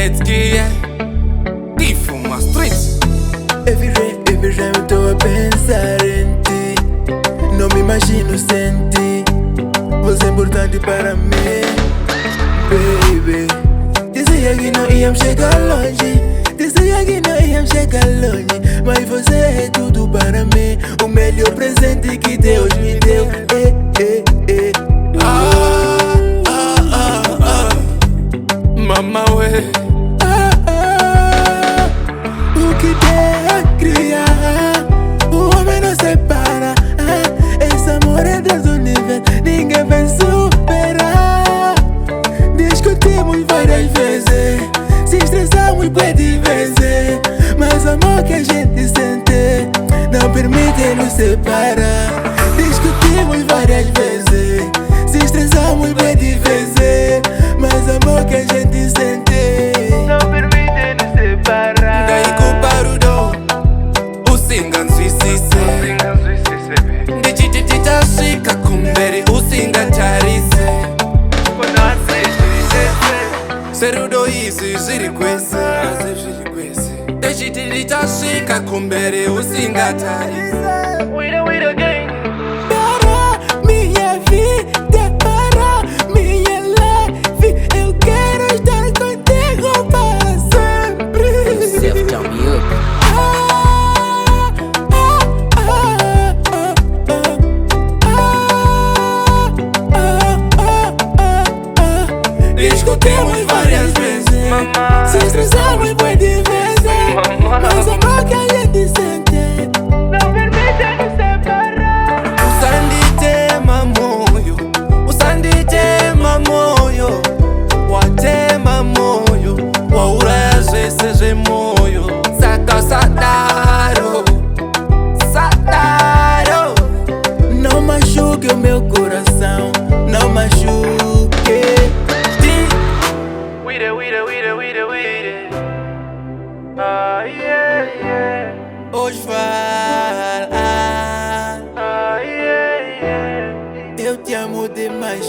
jet ski, yeah. E fuma streets. Every day eu tô a pensar em ti. Não me imagino sem ti. Você é importante para mim, baby. Dizia que não íamos chegar longe. Dizia que não íamos chegar longe. Mas você é tudo para mim. O melhor presente que Deus me deu. Mama we. O que Deus criar, o homem não separa. Esse amor é Deus universo, ninguém vai superar. Discutimos várias vezes, se estressamos bué de vezes, mas o amor que a gente sente não permite nos separar. Discutimos várias vezes, se estressamos bué de vezes, mas o amor que a gente sente não permite nos separar. Daí kuparudo usinga nzwisise ndichititita svika kumberi usingatarise serudo izvi zviri kwese ndichititita svika kumberi usingatarise. Para minha vida, para minha life, eu quero estar contigo para sempre. Self tell me up. Discutimos várias vezes, Se estressamos bué de vezes, mas o amor que a gente sente não permite nos separar. usanditema moyo, usanditema moyo, watema moyo, wauraya zvese zvemoyo. Saka sadaro, sadaro. Não machuque o meu coração, não machuque. Hoje fala, Eu te amo demais.